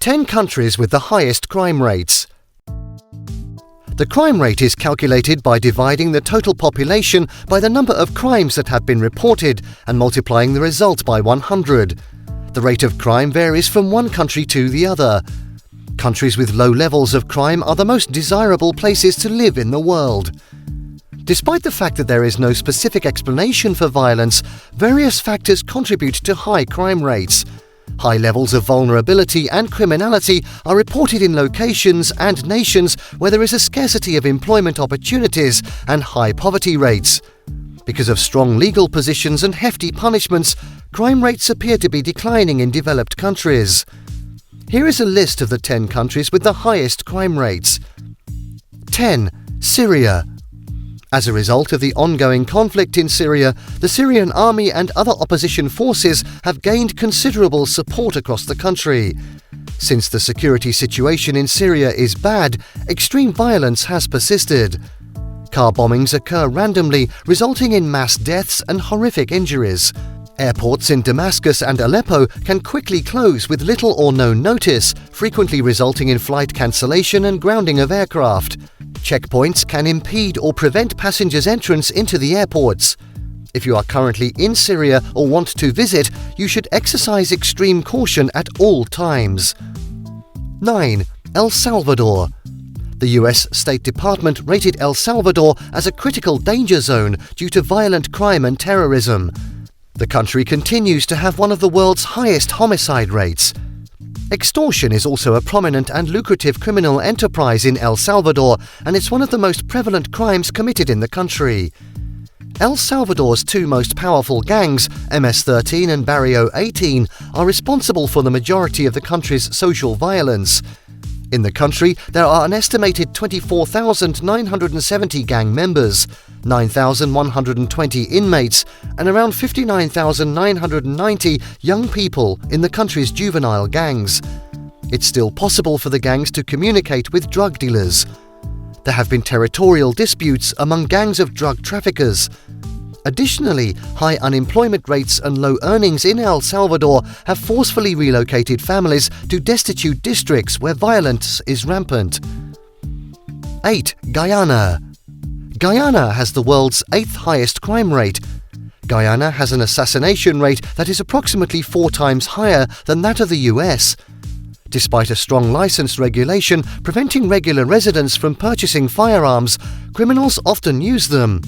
10 countries with the highest crime rates. The crime rate is calculated by dividing the total population by the number of crimes that have been reported and multiplying the result by 100. The rate of crime varies from one country to the other. Countries with low levels of crime are the most desirable places to live in the world. Despite the fact that there is no specific explanation for violence, various factors contribute to high crime rates. High levels of vulnerability and criminality are reported in locations and nations where there is a scarcity of employment opportunities and high poverty rates. Because of strong legal positions and hefty punishments, crime rates appear to be declining in developed countries. Here is a list of the 10 countries with the highest crime rates. 10. Syria. As a result of the ongoing conflict in Syria, the Syrian army and other opposition forces have gained considerable support across the country. Since the security situation in Syria is bad, extreme violence has persisted. Car bombings occur randomly, resulting in mass deaths and horrific injuries. Airports in Damascus and Aleppo can quickly close with little or no notice, frequently resulting in flight cancellation and grounding of aircraft. Checkpoints can impede or prevent passengers' entrance into the airports. If you are currently in Syria or want to visit, you should exercise extreme caution at all times. 9. El Salvador. The US State Department rated El Salvador as a critical danger zone due to violent crime and terrorism. The country continues to have one of the world's highest homicide rates. Extortion is also a prominent and lucrative criminal enterprise in El Salvador, and it's one of the most prevalent crimes committed in the country. El Salvador's two most powerful gangs, MS-13 and Barrio 18, are responsible for the majority of the country's social violence. In the country, there are an estimated 24,970 gang members, 9,120 inmates, and around 59,990 young people in the country's juvenile gangs. It's still possible for the gangs to communicate with drug dealers. There have been territorial disputes among gangs of drug traffickers. Additionally, high unemployment rates and low earnings in El Salvador have forcefully relocated families to destitute districts where violence is rampant. 8. Guyana. Guyana has the world's 8th highest crime rate. Guyana has an assassination rate that is approximately 4 times higher than that of the US. Despite a strong license regulation preventing regular residents from purchasing firearms, criminals often use them.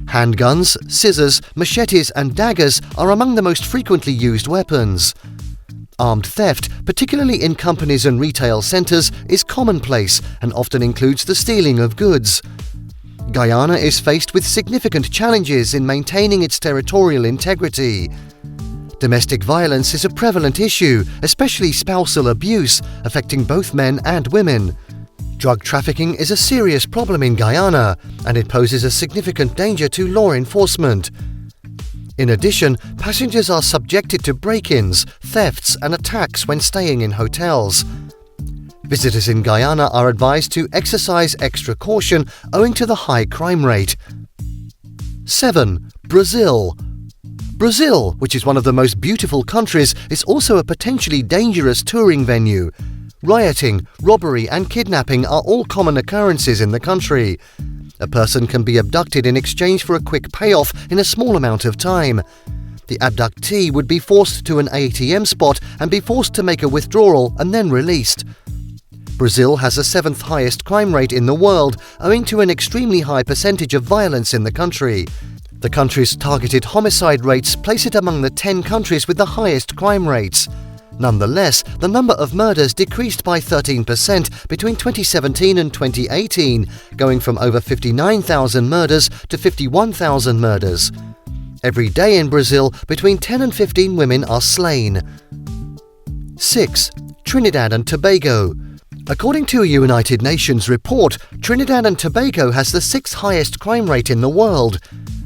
Handguns, scissors, machetes and daggers are among the most frequently used weapons. Armed theft, particularly in companies and retail centers, is commonplace and often includes the stealing of goods. Guyana is faced with significant challenges in maintaining its territorial integrity. Domestic violence is a prevalent issue, especially spousal abuse, affecting both men and women. Drug trafficking is a serious problem in Guyana, and it poses a significant danger to law enforcement. In addition, passengers are subjected to break-ins, thefts, and attacks when staying in hotels. Visitors in Guyana are advised to exercise extra caution owing to the high crime rate. 7. Brazil. Brazil, which is one of the most beautiful countries, is also a potentially dangerous touring venue. Rioting, robbery and kidnapping are all common occurrences in the country. A person can be abducted in exchange for a quick payoff in a small amount of time. The abductee would be forced to an ATM spot and be forced to make a withdrawal and then released. Brazil has the 7th highest crime rate in the world, owing to an extremely high percentage of violence in the country. The country's targeted homicide rates place it among the 10 countries with the highest crime rates. Nonetheless, the number of murders decreased by 13% between 2017 and 2018, going from over 59,000 murders to 51,000 murders. Every day in Brazil, between 10 and 15 women are slain. 6. Trinidad and Tobago. According to a United Nations report, Trinidad and Tobago has the 6th highest crime rate in the world.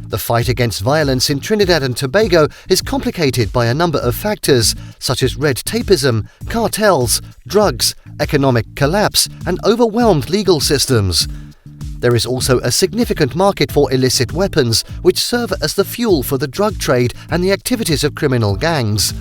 The fight against violence in Trinidad and Tobago is complicated by a number of factors, such as red tapeism, cartels, drugs, economic collapse, and overwhelmed legal systems. There is also a significant market for illicit weapons, which serve as the fuel for the drug trade and the activities of criminal gangs.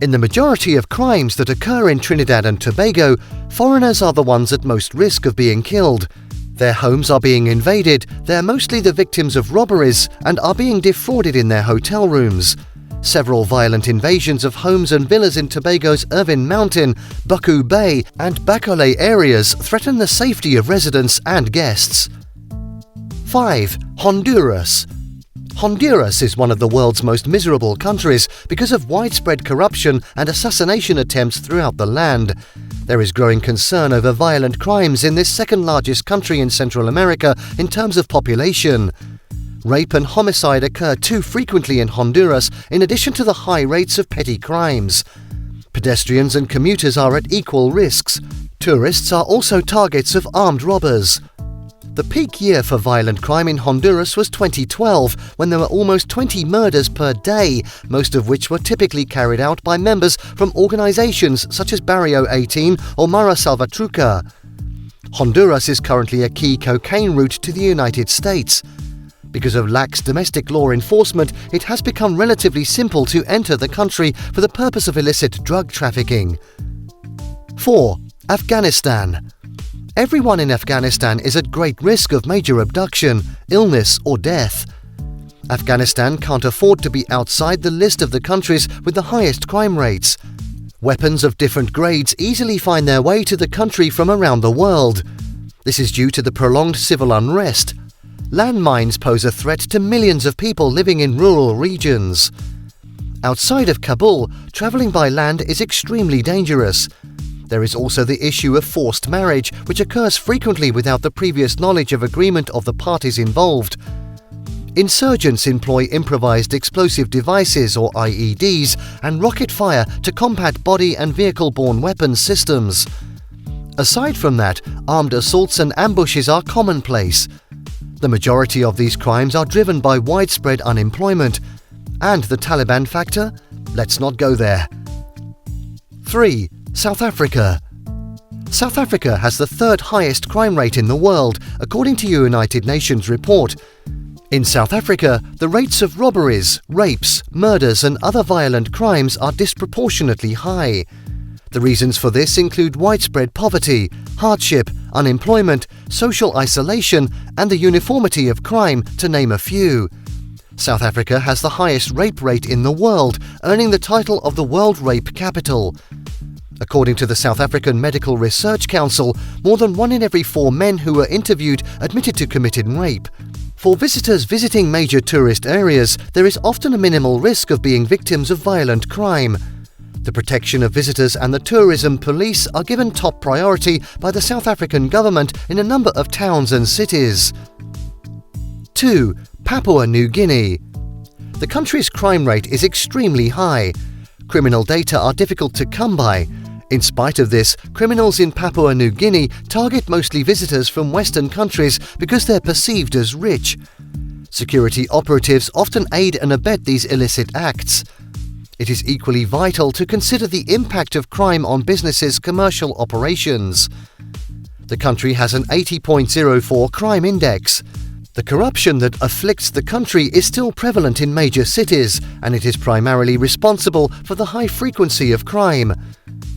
In the majority of crimes that occur in Trinidad and Tobago, foreigners are the ones at most risk of being killed. Their homes are being invaded, they're mostly the victims of robberies, and are being defrauded in their hotel rooms. Several violent invasions of homes and villas in Tobago's Irvine Mountain, Bucku Bay, and Bacolé areas threaten the safety of residents and guests. 5. Honduras. Honduras is one of the world's most miserable countries because of widespread corruption and assassination attempts throughout the land. There is growing concern over violent crimes in this second-largest country in Central America in terms of population. Rape and homicide occur too frequently in Honduras, in addition to the high rates of petty crimes. Pedestrians and commuters are at equal risks. Tourists are also targets of armed robbers. The peak year for violent crime in Honduras was 2012, when there were almost 20 murders per day, most of which were typically carried out by members from organizations such as Barrio 18 or Mara Salvatrucha. Honduras is currently a key cocaine route to the United States. Because of lax domestic law enforcement, it has become relatively simple to enter the country for the purpose of illicit drug trafficking. 4. Afghanistan. Everyone in Afghanistan is at great risk of major abduction, illness, or death. Afghanistan can't afford to be outside the list of the countries with the highest crime rates. Weapons of different grades easily find their way to the country from around the world. This is due to the prolonged civil unrest. Landmines pose a threat to millions of people living in rural regions. Outside of Kabul, traveling by land is extremely dangerous. There is also the issue of forced marriage, which occurs frequently without the previous knowledge of agreement of the parties involved. Insurgents employ improvised explosive devices, or IEDs, and rocket fire to combat body and vehicle-borne weapons systems. Aside from that, armed assaults and ambushes are commonplace. The majority of these crimes are driven by widespread unemployment. And the Taliban factor? Let's not go there. 3. South Africa. South Africa has the third highest crime rate in the world, according to a United Nations report. In South Africa, the rates of robberies, rapes, murders and other violent crimes are disproportionately high. The reasons for this include widespread poverty, hardship, unemployment, social isolation, and the uniformity of crime, to name a few. South Africa has the highest rape rate in the world, earning the title of the World Rape Capital. According to the South African Medical Research Council, more than 1 in every 4 men who were interviewed admitted to committing rape. For visitors visiting major tourist areas, there is often a minimal risk of being victims of violent crime. The protection of visitors and the tourism police are given top priority by the South African government in a number of towns and cities. 2. Papua New Guinea. The country's crime rate is extremely high. Criminal data are difficult to come by. In spite of this, criminals in Papua New Guinea target mostly visitors from Western countries because they're perceived as rich. Security operatives often aid and abet these illicit acts. It is equally vital to consider the impact of crime on businesses' commercial operations. The country has an 80.04 crime index. The corruption that afflicts the country is still prevalent in major cities, and it is primarily responsible for the high frequency of crime.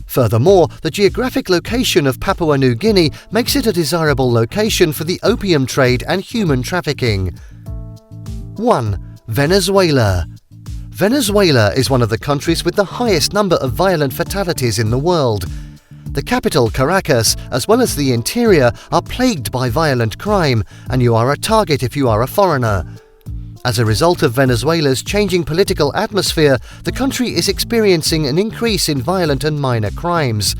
Furthermore, the geographic location of Papua New Guinea makes it a desirable location for the opium trade and human trafficking. 1. Venezuela. Venezuela is one of the countries with the highest number of violent fatalities in the world. The capital, Caracas, as well as the interior, are plagued by violent crime, and you are a target if you are a foreigner. As a result of Venezuela's changing political atmosphere, the country is experiencing an increase in violent and minor crimes.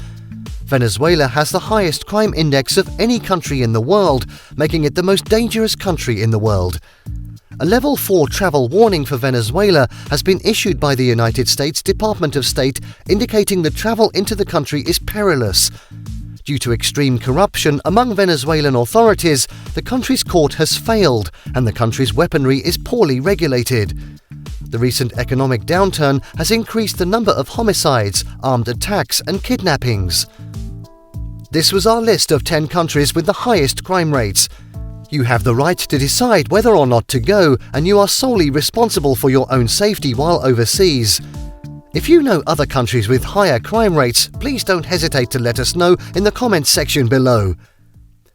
Venezuela has the highest crime index of any country in the world, making it the most dangerous country in the world. A Level 4 travel warning for Venezuela has been issued by the United States Department of State, indicating that travel into the country is perilous. Due to extreme corruption among Venezuelan authorities, the country's court has failed, and the country's weaponry is poorly regulated. The recent economic downturn has increased the number of homicides, armed attacks, and kidnappings. This was our list of 10 countries with the highest crime rates. You have the right to decide whether or not to go, and you are solely responsible for your own safety while overseas. If you know other countries with higher crime rates, please don't hesitate to let us know in the comments section below.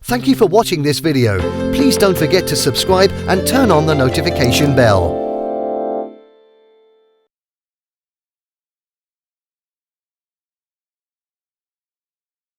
Thank you for watching this video. Please don't forget to subscribe and turn on the notification bell.